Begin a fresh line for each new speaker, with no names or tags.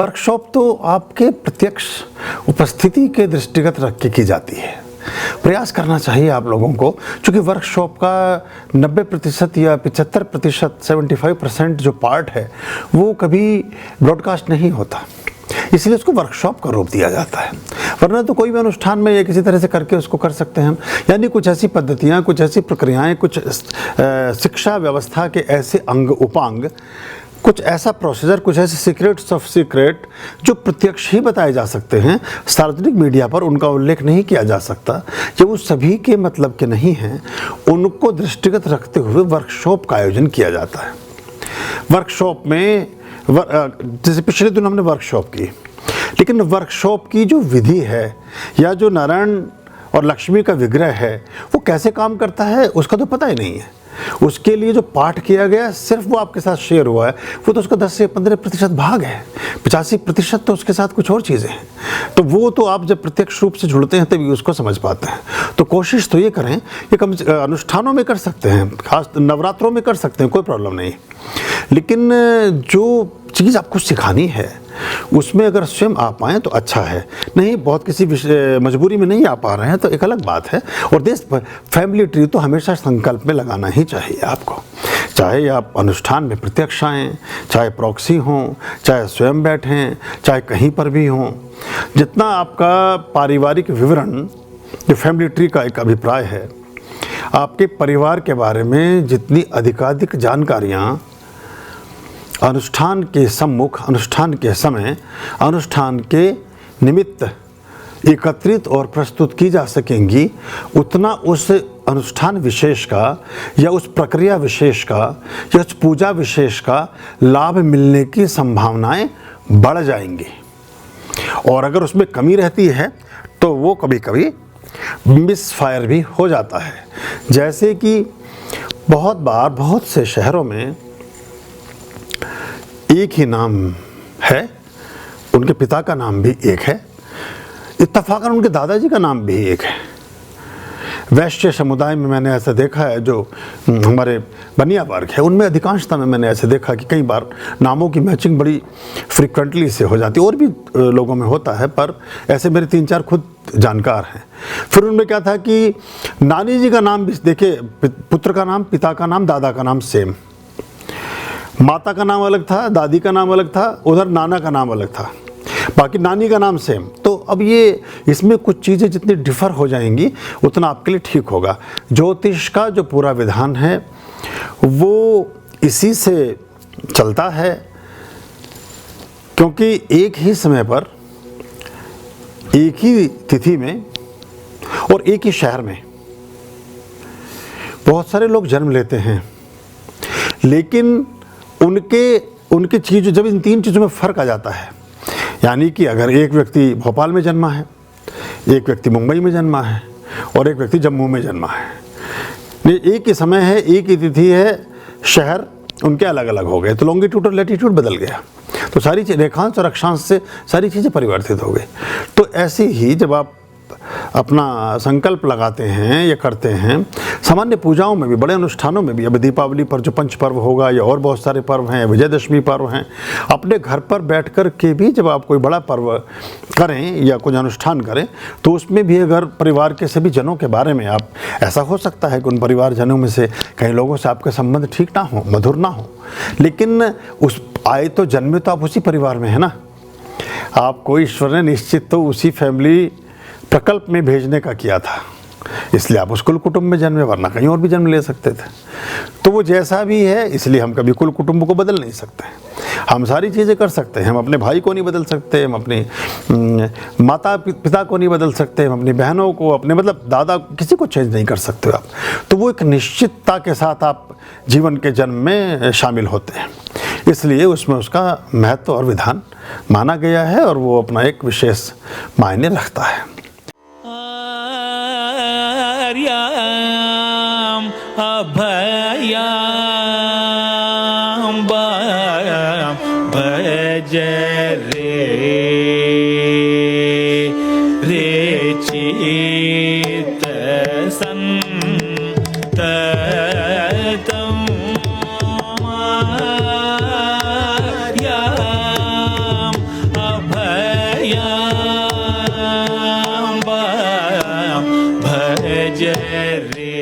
Workshop तो आपके प्रत्यक्ष उपस्थिति के दृष्टिगत रख के की जाती है। प्रयास करना चाहिए आप लोगों को, क्योंकि वर्कशॉप का 90% या 75%, 75% जो पार्ट है वो कभी ब्रॉडकास्ट नहीं होता, इसलिए उसको वर्कशॉप का रूप दिया जाता है। वरना तो कोई भी अनुष्ठान में ये किसी तरह से करके उसको कर सकते हैं हम, यानी कुछ ऐसी पद्धतियाँ, कुछ ऐसी प्रक्रियाएँ, कुछ शिक्षा व्यवस्था के ऐसे अंग उपांग, कुछ ऐसा प्रोसीजर, कुछ ऐसे सीक्रेट्स ऑफ सीक्रेट जो प्रत्यक्ष ही बताए जा सकते हैं, सार्वजनिक मीडिया पर उनका उल्लेख नहीं किया जा सकता, जब वो सभी के मतलब के नहीं हैं, उनको दृष्टिगत रखते हुए वर्कशॉप का आयोजन किया जाता है। वर्कशॉप में जैसे पिछले दिन हमने वर्कशॉप की, लेकिन वर्कशॉप की जो विधि है या जो नारायण और लक्ष्मी का विग्रह है वो कैसे काम करता है उसका तो पता ही नहीं है। उसके लिए जो पाठ किया गया सिर्फ वो आपके साथ शेयर हुआ है, वो तो उसका 10 से 15% भाग है, 85% तो उसके साथ कुछ और चीज़ें हैं। तो वो तो आप जब प्रत्यक्ष रूप से जुड़ते हैं तभी उसको समझ पाते हैं। तो कोशिश तो ये करें, ये कम अनुष्ठानों में कर सकते हैं, खास नवरात्रों में कर सकते हैं, कोई प्रॉब्लम नहीं, लेकिन जो चीज़ आपको सिखानी है उसमें अगर स्वयं आ पाएँ तो अच्छा है, नहीं बहुत किसी मजबूरी में नहीं आ पा रहे हैं तो एक अलग बात है। और देश फैमिली ट्री तो हमेशा संकल्प में लगाना ही चाहिए आपको, चाहे आप अनुष्ठान में प्रत्यक्ष आएँ, चाहे प्रॉक्सी हों, चाहे स्वयं बैठें, चाहे कहीं पर भी हों। जितना आपका पारिवारिक विवरण, जो फैमिली ट्री का एक अभिप्राय है, आपके परिवार के बारे में जितनी अधिकाधिक जानकारियाँ अनुष्ठान के सम्मुख, अनुष्ठान के समय, अनुष्ठान के निमित्त एकत्रित और प्रस्तुत की जा सकेंगी, उतना उस अनुष्ठान विशेष का या उस प्रक्रिया विशेष का या उस पूजा विशेष का लाभ मिलने की संभावनाएं बढ़ जाएंगी। और अगर उसमें कमी रहती है तो वो कभी कभी मिसफायर भी हो जाता है। जैसे कि बहुत बार बहुत से शहरों में एक ही नाम है, उनके पिता का नाम भी एक है, इत्तफाकन उनके दादाजी का नाम भी एक है। वैश्य समुदाय में मैंने ऐसा देखा है, जो हमारे बनिया वर्ग है उनमें अधिकांशता में मैंने ऐसे देखा कि कई बार नामों की मैचिंग बड़ी फ्रिक्वेंटली से हो जाती है, और भी लोगों में होता है, पर ऐसे मेरे 3-4 खुद जानकार हैं। फिर उनमें क्या था कि नानी जी का नाम भी देखिए, पुत्र का नाम, पिता का नाम, दादा का नाम सेम, माता का नाम अलग था, दादी का नाम अलग था, उधर नाना का नाम अलग था, बाकी नानी का नाम सेम। तो अब ये इसमें कुछ चीज़ें जितनी डिफ़र हो जाएंगी उतना आपके लिए ठीक होगा। ज्योतिष का जो पूरा विधान है वो इसी से चलता है, क्योंकि एक ही समय पर, एक ही तिथि में और एक ही शहर में बहुत सारे लोग जन्म लेते हैं, लेकिन उनके चीज़, जब इन 3 चीज़ों में फ़र्क आ जाता है, यानी कि अगर एक व्यक्ति भोपाल में जन्मा है, एक व्यक्ति मुंबई में जन्मा है और एक व्यक्ति जम्मू में जन्मा है, एक ही समय है, एक ही तिथि है, शहर उनके अलग अलग हो गए, तो लॉन्गिट्यूड और लैटिट्यूड बदल गया, तो सारी चीज़ रेखांश और अक्षांश से सारी चीज़ें परिवर्तित हो गई। तो ऐसे ही जब आप अपना संकल्प लगाते हैं या करते हैं, सामान्य पूजाओं में भी, बड़े अनुष्ठानों में भी, अब दीपावली पर जो पंच पर्व होगा या और बहुत सारे पर्व हैं, विजयदशमी पर्व हैं, अपने घर पर बैठकर के भी जब आप कोई बड़ा पर्व करें या कुछ अनुष्ठान करें तो उसमें भी अगर परिवार के सभी जनों के बारे में आप, ऐसा हो सकता है कि उन परिवारजनों में से कई लोगों से आपके संबंध ठीक ना हो, मधुर ना हो, लेकिन उस आए तो जन्मे तो आप उसी परिवार में है ना, आपको ईश्वर ने निश्चित तो उसी फैमिली प्रकल्प में भेजने का किया था, इसलिए आप उस कुल कुटुंब में जन्मे, वरना कहीं और भी जन्म ले सकते थे। तो वो जैसा भी है, इसलिए हम कभी कुल कुटुंब को बदल नहीं सकते। हम सारी चीज़ें कर सकते हैं, हम अपने भाई को नहीं बदल सकते, हम अपने माता पिता को नहीं बदल सकते, हम अपनी बहनों को, अपने मतलब दादा, किसी को चेंज नहीं कर सकते आप। तो वो एक निश्चितता के साथ आप जीवन के जन्म में शामिल होते हैं, इसलिए उसमें उसका महत्व और विधान माना गया है और वो अपना एक विशेष मायने रखता है।
अभयाम भज रे चित संततम मायाम रे